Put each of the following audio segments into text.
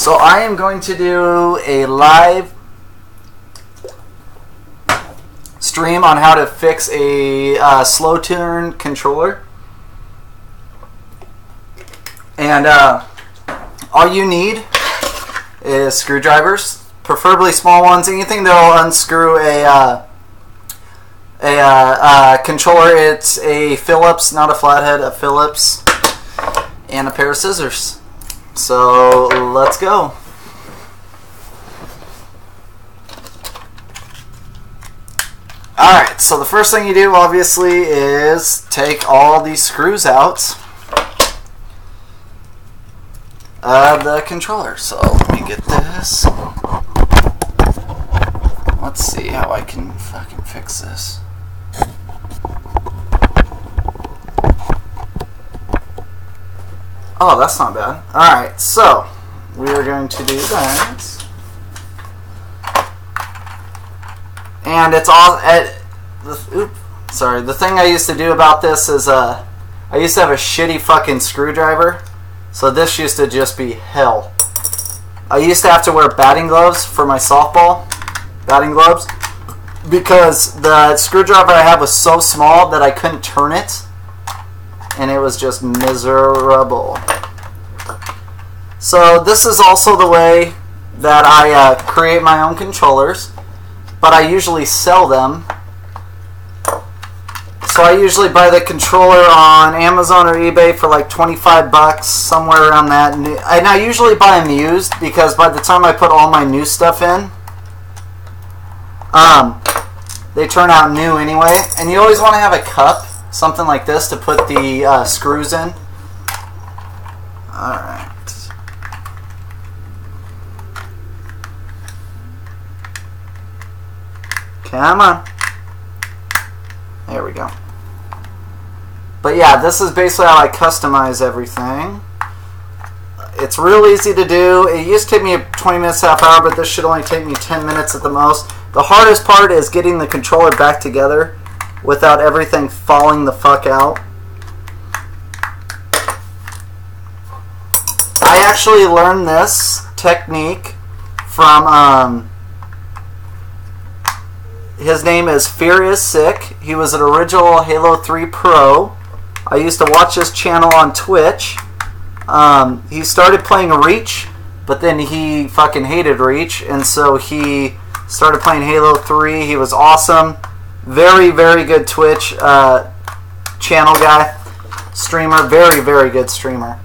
So I am going to do a live stream on how to fix a slow turn controller. And all you need is screwdrivers, preferably small ones, anything that will unscrew a controller. It's a Phillips, not a flathead, a Phillips, and a pair of scissors. So let's go. Alright, so the first thing you do obviously is take all these screws out of the controller. So let me get this. Let's see how I can fucking fix this. Oh, that's not bad. Alright, so we are going to do that. And it's all the thing I used to do about this is I used to have a shitty fucking screwdriver. So this used to just be hell. I used to have to wear batting gloves for my softball batting gloves because the screwdriver I had was so small that I couldn't turn it. And it was just miserable. So this is also the way that I create my own controllers, but I usually sell them. So I usually buy the controller on Amazon or eBay for like 25 bucks, somewhere around that. And I usually buy them used because by the time I put all my new stuff in, they turn out new anyway. And you always want to have a cup, something like this, to put the screws in. Alright. Come on. There we go. But yeah, this is basically how I customize everything. It's real easy to do. It used to take me 20 minutes, half hour, but this should only take me 10 minutes at the most. The hardest part is getting the controller back together without everything falling the fuck out. I actually learned this technique from, his name is Fear is Sick. He was an original Halo 3 pro. I used to watch his channel on Twitch. He started playing Reach, but then he fucking hated Reach, and so he started playing Halo 3. He was awesome. Very, very good Twitch channel guy, streamer, very, very good streamer.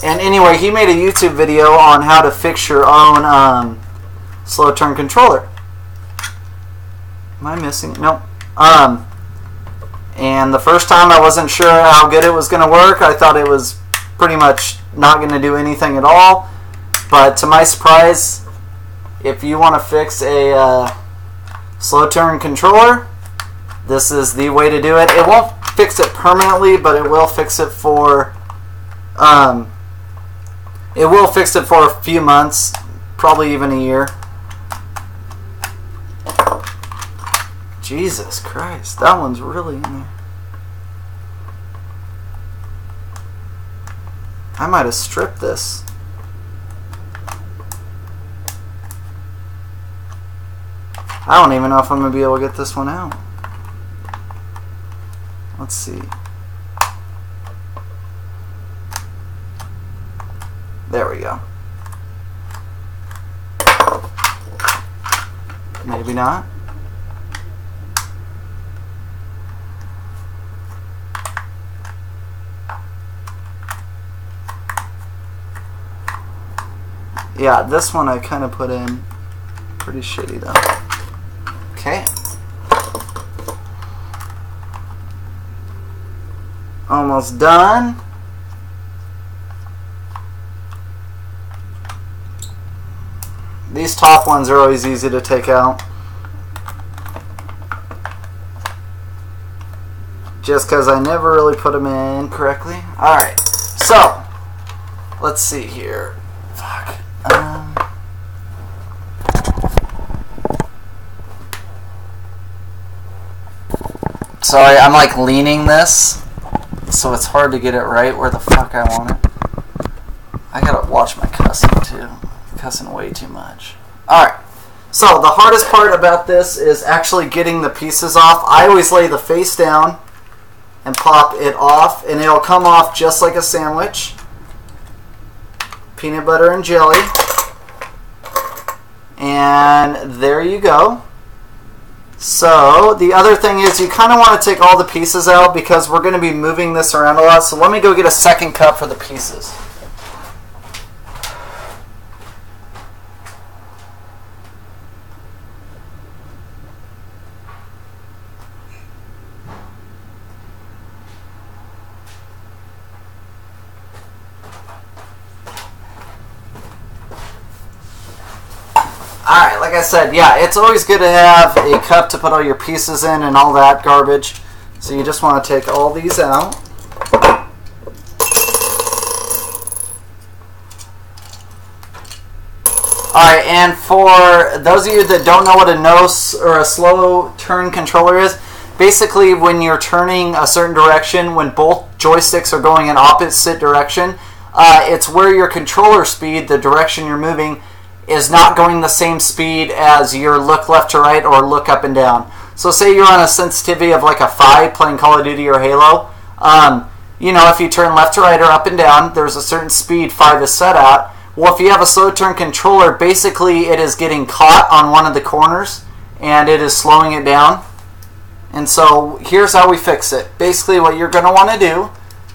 And anyway, he made a YouTube video on how to fix your own slow turn controller. Am I missing? Nope. And the first time I wasn't sure how good it was going to work. I thought it was pretty much not going to do anything at all. But to my surprise, if you want to fix a slow turn controller, this is the way to do it. It won't fix it permanently, but it will fix it for a few months, probably even a year. Jesus Christ, that one's really in there. I might have stripped this. I don't even know if I'm going to be able to get this one out. Let's see. There we go. Maybe not. Yeah, this one I kind of put in pretty shitty though. Okay. Almost done. These top ones are always easy to take out. Just because I never really put them in correctly. Alright, so let's see here. Fuck. Sorry, I'm like leaning this, so it's hard to get it right where the fuck I want it. I gotta watch my cussing too. cussing way too much. Alright, so the hardest part about this is actually getting the pieces off. I always lay the face down and pop it off, and it'll come off just like a sandwich. Peanut butter and jelly. And there you go. So the other thing is you kind of want to take all the pieces out because we're going to be moving this around a lot. So let me go get a second cup for the pieces. Alright, like I said, yeah, it's always good to have a cup to put all your pieces in and all that garbage. So you just want to take all these out. Alright, and for those of you that don't know what a no or a slow turn controller is, basically when you're turning a certain direction, when both joysticks are going in opposite direction, it's where your controller speed, the direction you're moving, is not going the same speed as your look left to right or look up and down. So say you're on a sensitivity of like a 5 playing Call of Duty or Halo. You know, if you turn left to right or up and down, there's a certain speed 5 is set at. Well, if you have a slow turn controller, basically it is getting caught on one of the corners and it is slowing it down. And so here's how we fix it. Basically what you're going to want to do,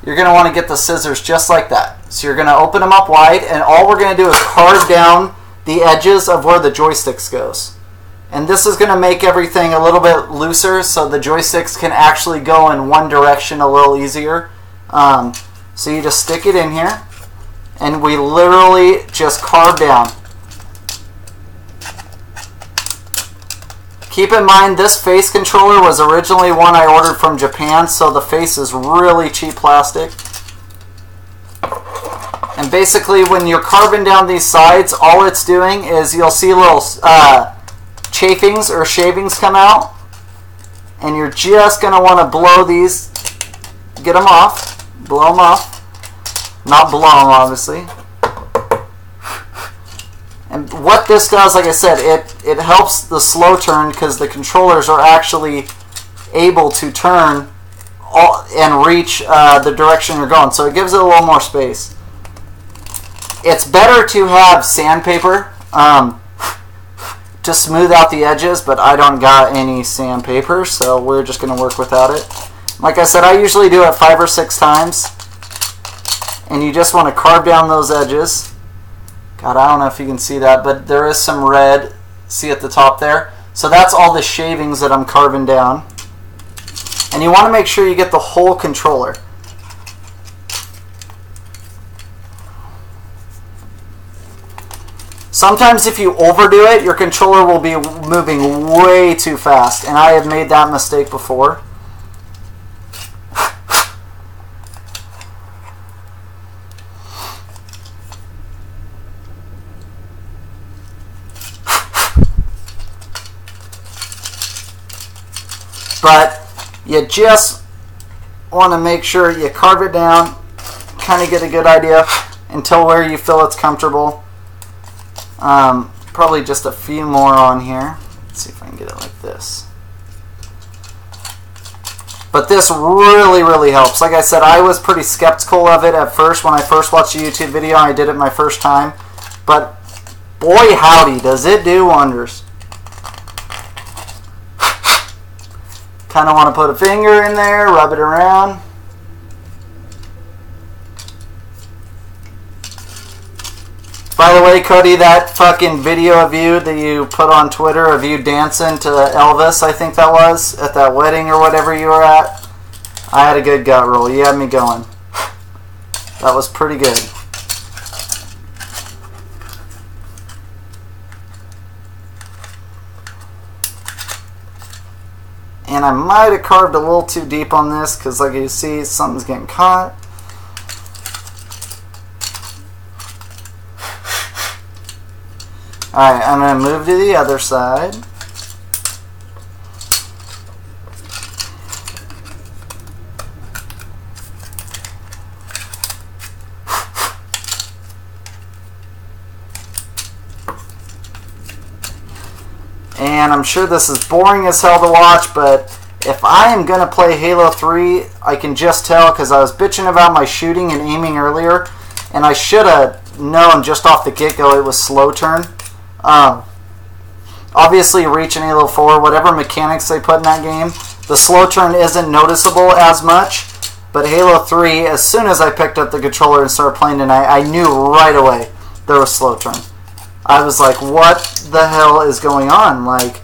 you're going to want to get the scissors just like that. So you're going to open them up wide, and all we're going to do is carve down the edges of where the joysticks goes. And this is going to make everything a little bit looser so the joysticks can actually go in one direction a little easier. So you just stick it in here and we literally just carve down. Keep in mind this face controller was originally one I ordered from Japan, so the face is really cheap plastic. And basically when you're carving down these sides, all it's doing is you'll see little chafings or shavings come out. And you're just going to want to blow these, get them off, blow them off. Not blow them, obviously. And what this does, like I said, it helps the slow turn because the controllers are actually able to turn and reach the direction you're going. So it gives it a little more space. It's better to have sandpaper to smooth out the edges, but I don't got any sandpaper, so we're just going to work without it. Like I said, I usually do it 5 or 6 times, and you just want to carve down those edges. God, I don't know if you can see that, but there is some red, see at the top there? So that's all the shavings that I'm carving down. And you want to make sure you get the whole controller. Sometimes if you overdo it, your controller will be moving way too fast, and I have made that mistake before. But you just want to make sure you carve it down, kind of get a good idea until where you feel it's comfortable. Probably just a few more on here. Let's see if I can get it like this. But this really, really helps. Like I said, I was pretty skeptical of it at first when I first watched a YouTube video. I did it my first time. But boy howdy, does it do wonders. Kind of want to put a finger in there, rub it around. By the way, Cody, that fucking video of you that you put on Twitter of you dancing to Elvis, I think that was, at that wedding or whatever you were at, I had a good gut roll. You had me going. That was pretty good. And I might have carved a little too deep on this because, like you see, something's getting caught. Alright, I'm going to move to the other side. and I'm sure this is boring as hell to watch, but if I am going to play Halo 3, I can just tell because I was bitching about my shooting and aiming earlier, and I should have known just off the get-go it was slow turn. Obviously, Reach and Halo 4, whatever mechanics they put in that game, the slow turn isn't noticeable as much, but Halo 3, as soon as I picked up the controller and started playing tonight, I knew right away there was slow turn. I was like, what the hell is going on? Like,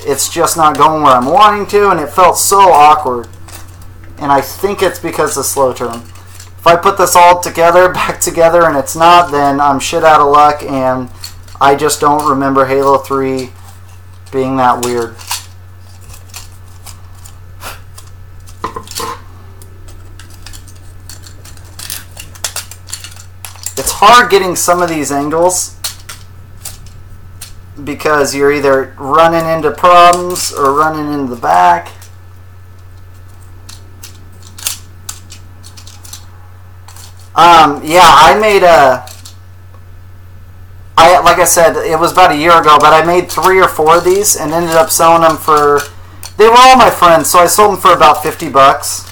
it's just not going where I'm wanting to, and it felt so awkward. And I think it's because of slow turn. If I put this all together, back together, and it's not, then I'm shit out of luck, and I just don't remember Halo 3 being that weird. It's hard getting some of these angles because you're either running into problems or running into the back. Yeah, I made like I said, it was about a year ago, but I made 3 or 4 of these and ended up selling them for, they were all my friends, so I sold them for about 50 bucks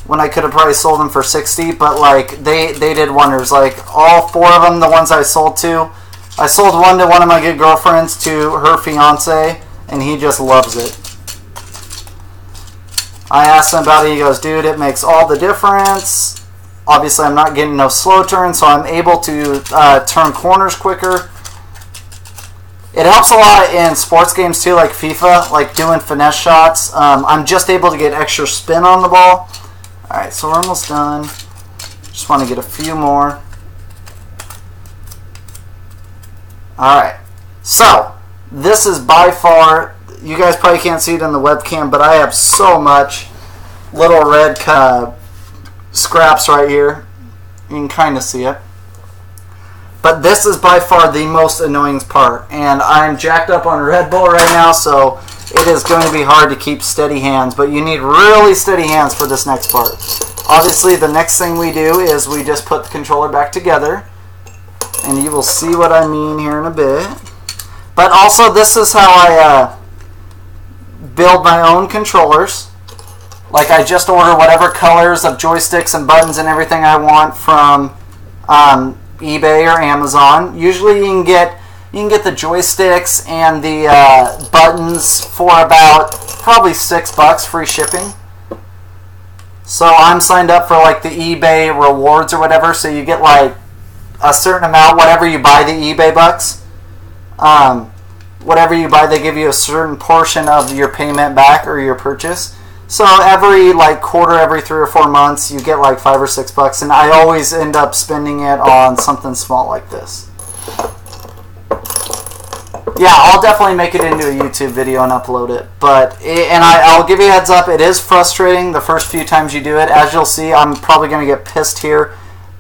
when I could have probably sold them for 60, but like they did wonders. Like all 4 of them, the ones I sold to, I sold one to one of my good girlfriends, to her fiance, and he just loves it. I asked him about it, he goes, dude, it makes all the difference. Obviously, I'm not getting no slow turn, so I'm able to turn corners quicker. It helps a lot in sports games too, like FIFA, like doing finesse shots. I'm just able to get extra spin on the ball. Alright, so we're almost done. Just want to get a few more. Alright, so this is by far, you guys probably can't see it on the webcam, but I have so much little red scraps right here. You can kind of see it. But this is by far the most annoying part. And I'm jacked up on Red Bull right now, so it is going to be hard to keep steady hands. But you need really steady hands for this next part. Obviously, the next thing we do is we just put the controller back together. And you will see what I mean here in a bit. But also, this is how I build my own controllers. Like, I just order whatever colors of joysticks and buttons and everything I want from eBay or Amazon. Usually you can get the joysticks and the buttons for about probably $6 free shipping. So I'm signed up for like the eBay rewards or whatever, so you get like a certain amount, whatever you buy, the eBay bucks. Whatever you buy, they give you a certain portion of your payment back or your purchase. So every like quarter, every 3 or 4 months, you get like $5 or $6, and I always end up spending it on something small like this. Yeah, I'll definitely make it into a YouTube video and upload it. But I'll give you a heads up, it is frustrating the first few times you do it. As you'll see, I'm probably going to get pissed here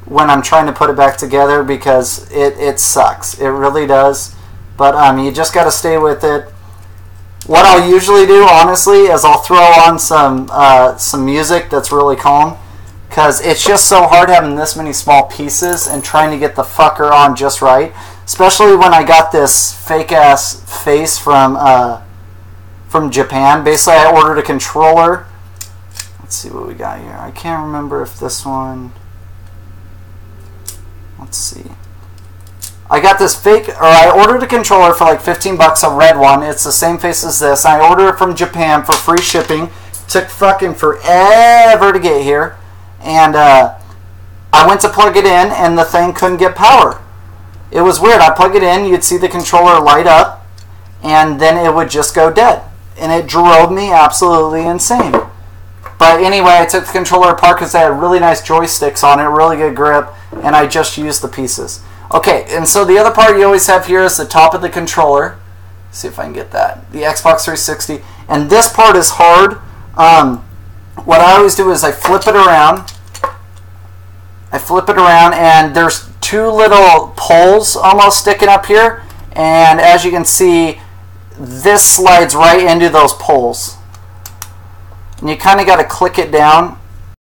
when I'm trying to put it back together because it sucks. It really does. But you just got to stay with it. What I'll usually do, honestly, is I'll throw on some music that's really calm, because it's just so hard having this many small pieces and trying to get the fucker on just right. Especially when I got this fake-ass face from Japan. Basically, I ordered a controller. Let's see what we got here. I can't remember if this one... Let's see. I got this I ordered a controller for like $15, a red one. It's the same face as this. I ordered it from Japan for free shipping. Took fucking forever to get here. And I went to plug it in, and the thing couldn't get power. It was weird. I plug it in, you'd see the controller light up, and then it would just go dead. And it drove me absolutely insane. But anyway, I took the controller apart because they had really nice joysticks on it, really good grip, and I just used the pieces. Okay, and so the other part you always have here is the top of the controller. Let's see if I can get that. The Xbox 360. And this part is hard. What I always do is I flip it around. And there's 2 little poles almost sticking up here. And as you can see, this slides right into those poles. And you kind of got to click it down